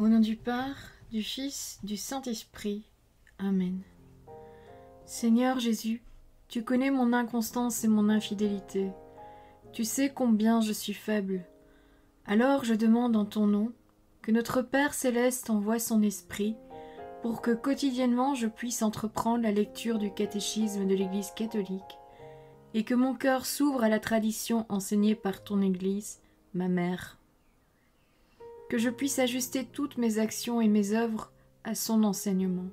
Au nom du Père, du Fils, du Saint-Esprit. Amen. Seigneur Jésus, tu connais mon inconstance et mon infidélité. Tu sais combien je suis faible. Alors je demande en ton nom que notre Père céleste envoie son Esprit pour que quotidiennement je puisse entreprendre la lecture du catéchisme de l'Église catholique et que mon cœur s'ouvre à la tradition enseignée par ton Église, ma mère. Que je puisse ajuster toutes mes actions et mes œuvres à son enseignement.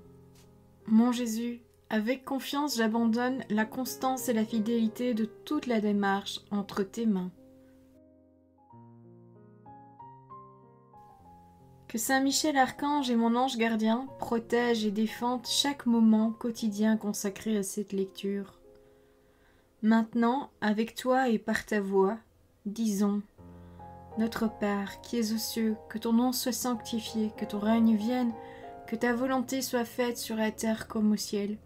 Mon Jésus, avec confiance j'abandonne la constance et la fidélité de toute la démarche entre tes mains. Que Saint Michel Archange et mon ange gardien protègent et défendent chaque moment quotidien consacré à cette lecture. Maintenant, avec toi et par ta voix, disons: Notre Père, qui es aux cieux, que ton nom soit sanctifié, que ton règne vienne, que ta volonté soit faite sur la terre comme au ciel.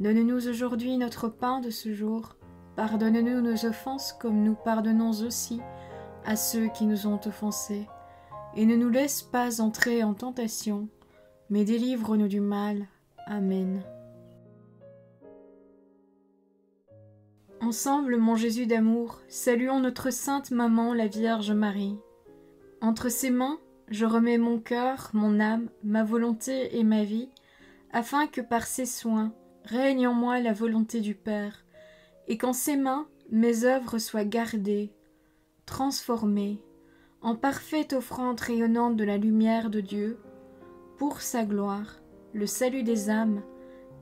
Donne-nous aujourd'hui notre pain de ce jour. Pardonne-nous nos offenses comme nous pardonnons aussi à ceux qui nous ont offensés. Et ne nous laisse pas entrer en tentation, mais délivre-nous du mal. Amen. Ensemble, mon Jésus d'amour, saluons notre sainte maman, la Vierge Marie. Entre ses mains, je remets mon cœur, mon âme, ma volonté et ma vie, afin que par ses soins règne en moi la volonté du Père, et qu'en ses mains mes œuvres soient gardées, transformées, en parfaite offrande rayonnante de la lumière de Dieu, pour sa gloire, le salut des âmes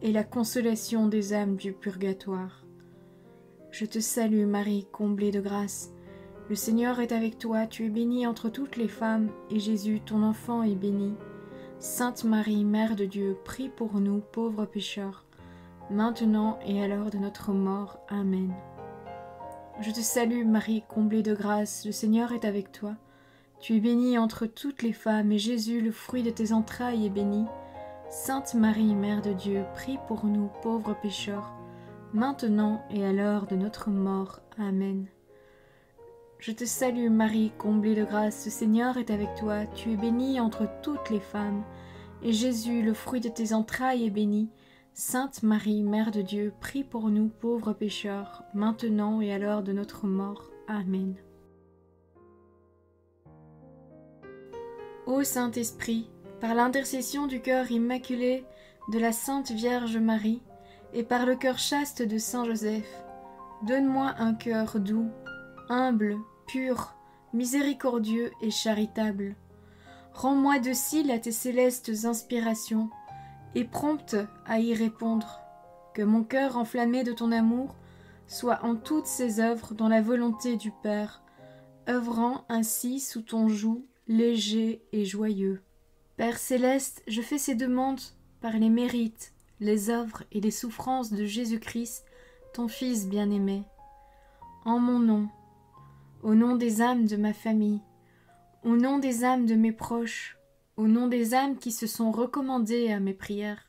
et la consolation des âmes du purgatoire. Je te salue Marie, comblée de grâce. Le Seigneur est avec toi, tu es bénie entre toutes les femmes, et Jésus, ton enfant, est béni. Sainte Marie, Mère de Dieu, prie pour nous, pauvres pécheurs, maintenant et à l'heure de notre mort. Amen. Je te salue Marie, comblée de grâce, le Seigneur est avec toi. Tu es bénie entre toutes les femmes, et Jésus, le fruit de tes entrailles, est béni. Sainte Marie, Mère de Dieu, prie pour nous, pauvres pécheurs, maintenant et à l'heure de notre mort. Amen. Je te salue Marie, comblée de grâce, le Seigneur est avec toi, tu es bénie entre toutes les femmes, et Jésus, le fruit de tes entrailles, est béni. Sainte Marie, Mère de Dieu, prie pour nous pauvres pécheurs, maintenant et à l'heure de notre mort. Amen. Ô Saint-Esprit, par l'intercession du cœur immaculé de la Sainte Vierge Marie, et par le cœur chaste de Saint Joseph, donne-moi un cœur doux, humble, pur, miséricordieux et charitable. Rends-moi docile à tes célestes inspirations, et prompte à y répondre. Que mon cœur enflammé de ton amour soit en toutes ses œuvres dans la volonté du Père, œuvrant ainsi sous ton joug léger et joyeux. Père céleste, je fais ces demandes par les mérites, les œuvres et les souffrances de Jésus-Christ, ton Fils bien-aimé. En mon nom, au nom des âmes de ma famille, au nom des âmes de mes proches, au nom des âmes qui se sont recommandées à mes prières,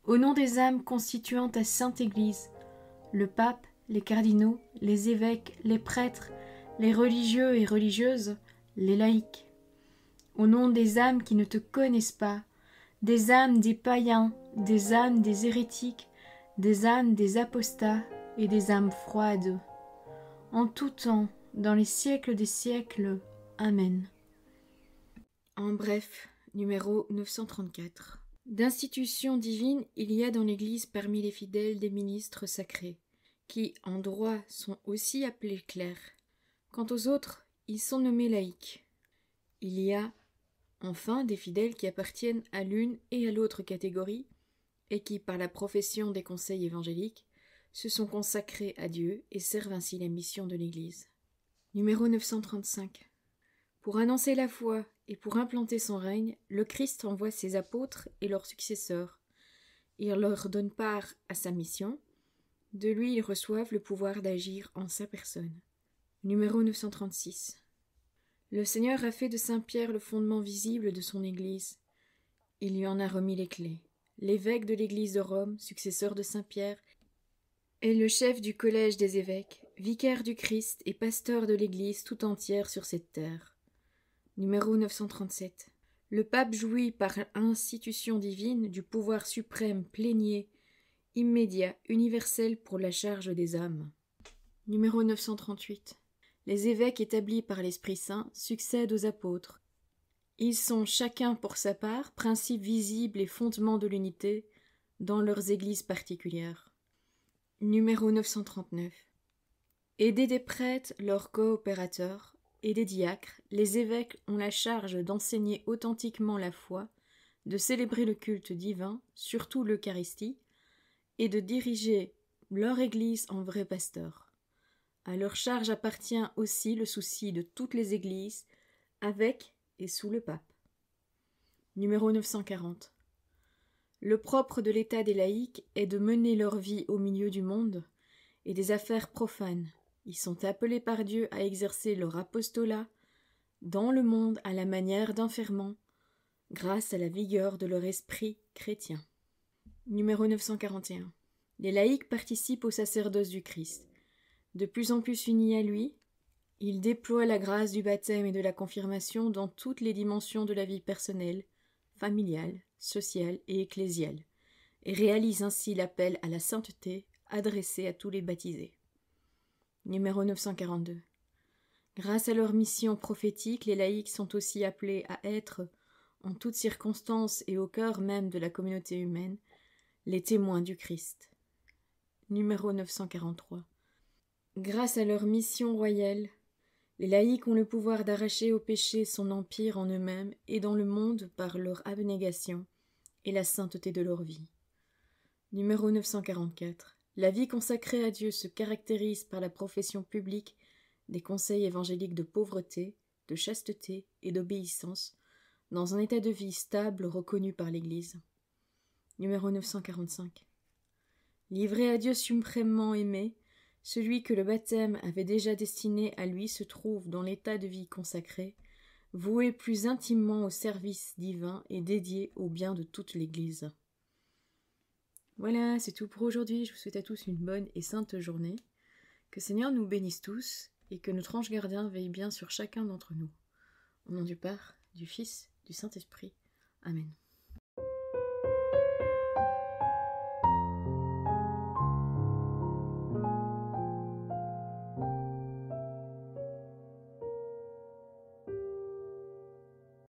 au nom des âmes constituant ta Sainte Église, le pape, les cardinaux, les évêques, les prêtres, les religieux et religieuses, les laïcs, au nom des âmes qui ne te connaissent pas, des âmes des païens, des âmes des hérétiques, des âmes des apostats et des âmes froides. En tout temps, dans les siècles des siècles. Amen. En bref, numéro 934. D'institution divine, il y a dans l'Église parmi les fidèles des ministres sacrés, qui, en droit, sont aussi appelés clercs. Quant aux autres, ils sont nommés laïcs. Il y a enfin des fidèles qui appartiennent à l'une et à l'autre catégorie, et qui, par la profession des conseils évangéliques, se sont consacrés à Dieu et servent ainsi la mission de l'Église. Numéro 935. Pour annoncer la foi et pour implanter son règne, le Christ envoie ses apôtres et leurs successeurs. Il leur donne part à sa mission. De lui, ils reçoivent le pouvoir d'agir en sa personne. Numéro 936. Le Seigneur a fait de Saint Pierre le fondement visible de son Église. Il lui en a remis les clés. L'évêque de l'Église de Rome, successeur de Saint Pierre, est le chef du collège des évêques, vicaire du Christ et pasteur de l'Église tout entière sur cette terre. Numéro 937. Le pape jouit par institution divine du pouvoir suprême plénier, immédiat, universel pour la charge des âmes. Numéro 938. Les évêques établis par l'Esprit Saint succèdent aux apôtres. Ils sont chacun pour sa part principes visibles et fondements de l'unité dans leurs églises particulières. Numéro 939. Aidés des prêtres, leurs coopérateurs, et des diacres, les évêques ont la charge d'enseigner authentiquement la foi, de célébrer le culte divin, surtout l'Eucharistie, et de diriger leur Église en vrais pasteurs. À leur charge appartient aussi le souci de toutes les Églises, avec et sous le pape. Numéro 940. Le propre de l'état des laïcs est de mener leur vie au milieu du monde et des affaires profanes. Ils sont appelés par Dieu à exercer leur apostolat dans le monde à la manière d'un ferment, grâce à la vigueur de leur esprit chrétien. Numéro 941. Les laïcs participent au sacerdoce du Christ. De plus en plus unis à lui, ils déploient la grâce du baptême et de la confirmation dans toutes les dimensions de la vie personnelle, familiale, sociale et ecclésiale, et réalisent ainsi l'appel à la sainteté adressé à tous les baptisés. Numéro 942. Grâce à leur mission prophétique, les laïcs sont aussi appelés à être, en toutes circonstances et au cœur même de la communauté humaine, les témoins du Christ. Numéro 943. Grâce à leur mission royale, les laïcs ont le pouvoir d'arracher au péché son empire en eux-mêmes et dans le monde par leur abnégation et la sainteté de leur vie. Numéro 944. La vie consacrée à Dieu se caractérise par la profession publique des conseils évangéliques de pauvreté, de chasteté et d'obéissance, dans un état de vie stable reconnu par l'Église. Numéro 945. Livré à Dieu suprêmement aimé, celui que le baptême avait déjà destiné à lui se trouve dans l'état de vie consacré, voué plus intimement au service divin et dédié au bien de toute l'Église. Voilà, c'est tout pour aujourd'hui. Je vous souhaite à tous une bonne et sainte journée. Que Seigneur nous bénisse tous et que notre ange gardien veille bien sur chacun d'entre nous. Au nom du Père, du Fils, du Saint-Esprit. Amen.